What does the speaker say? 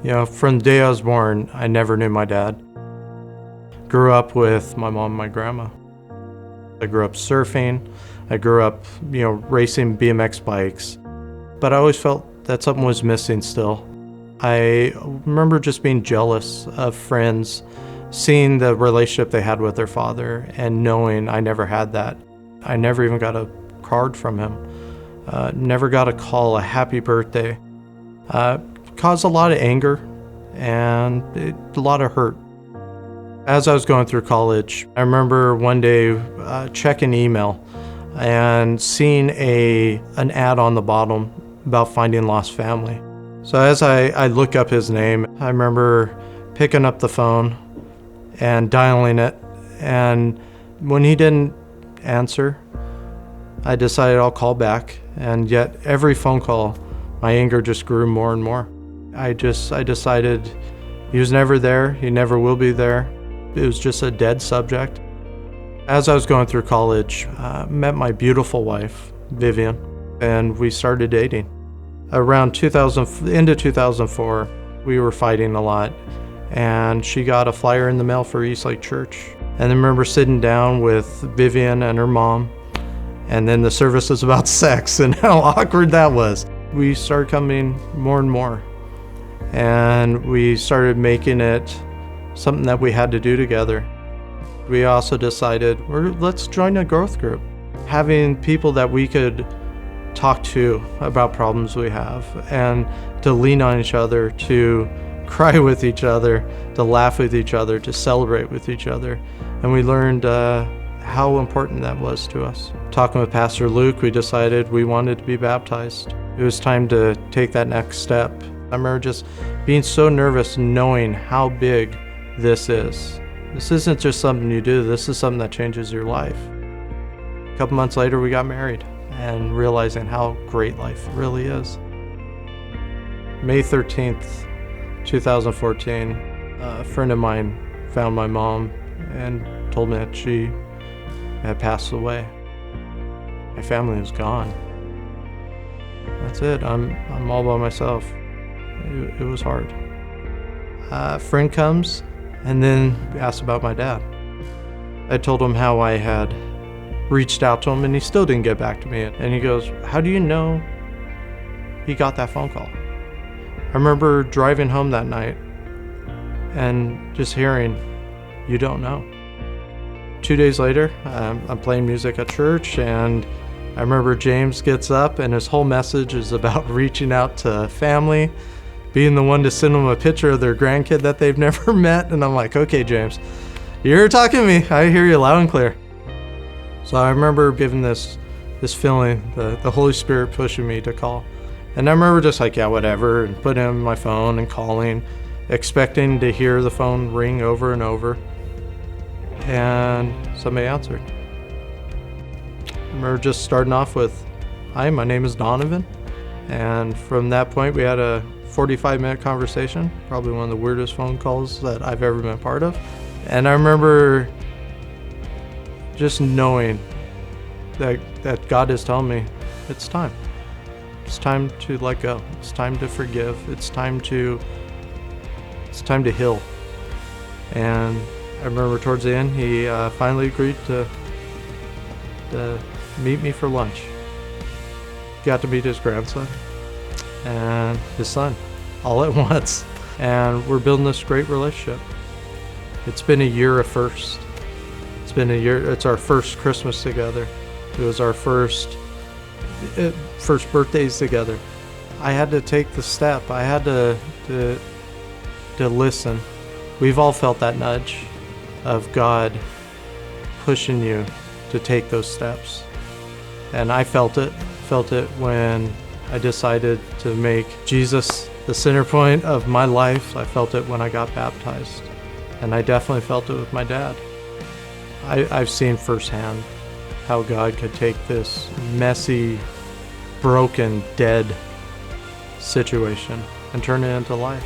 From the day I was born, I never knew my dad. Grew up with my mom and my grandma. I grew up surfing. I grew up, racing BMX bikes. But I always felt that something was missing still. I remember just being jealous of friends, seeing the relationship they had with their father and knowing I never had that. I never even got a card from him. Never got a call, a happy birthday. Caused a lot of anger and a lot of hurt. As I was going through college, I remember one day checking email and seeing an ad on the bottom about finding lost family. So as I look up his name, I remember picking up the phone and dialing it. And when he didn't answer, I decided I'll call back. And yet every phone call, my anger just grew more and more. I decided he was never there. He never will be there. It was just a dead subject. As I was going through college, met my beautiful wife, Vivian, and we started dating. Around into 2004, we were fighting a lot, and she got a flyer in the mail for EastLake Church. And I remember sitting down with Vivian and her mom, and then the service was about sex and how awkward that was. We started coming more and more, and we started making it something that we had to do together. We also decided, let's join a growth group. Having people that we could talk to about problems we have and to lean on each other, to cry with each other, to laugh with each other, to celebrate with each other. And we learned how important that was to us. Talking with Pastor Luke, we decided we wanted to be baptized. It was time to take that next step. I remember just being so nervous knowing how big this is. This isn't just something you do, this is something that changes your life. A couple months later, we got married and realizing how great life really is. May 13th, 2014, a friend of mine found my mom and told me that she had passed away. My family was gone. That's it, I'm all by myself. It was hard. A friend comes and then asked about my dad. I told him how I had reached out to him and he still didn't get back to me. And he goes, how do you know he got that phone call? I remember driving home that night and just hearing, you don't know. 2 days later, I'm playing music at church, and I remember James gets up and his whole message is about reaching out to family, being the one to send them a picture of their grandkid that they've never met. And I'm like, okay, James, you're talking to me. I hear you loud and clear. So I remember giving this feeling, the Holy Spirit pushing me to call. And I remember just like, yeah, whatever, and putting in my phone and calling, expecting to hear the phone ring over and over. And somebody answered. I remember just starting off with, hi, my name is Donovan. And from that point, we had a 45-minute conversation, probably one of the weirdest phone calls that I've ever been part of. And I remember just knowing that God is telling me, it's time. It's time to let go. It's time to forgive. It's time to heal. And I remember towards the end, he finally agreed to meet me for lunch. Got to meet his grandson and his son all at once. And we're building this great relationship. It's been a year of first. It's been a year. It's our first Christmas together. It was our first birthdays together. I had to take the step. I had to listen. We've all felt that nudge of God pushing you to take those steps. And I felt it when I decided to make Jesus the center point of my life. I felt it when I got baptized. And I definitely felt it with my dad. I've seen firsthand how God could take this messy, broken, dead situation and turn it into life.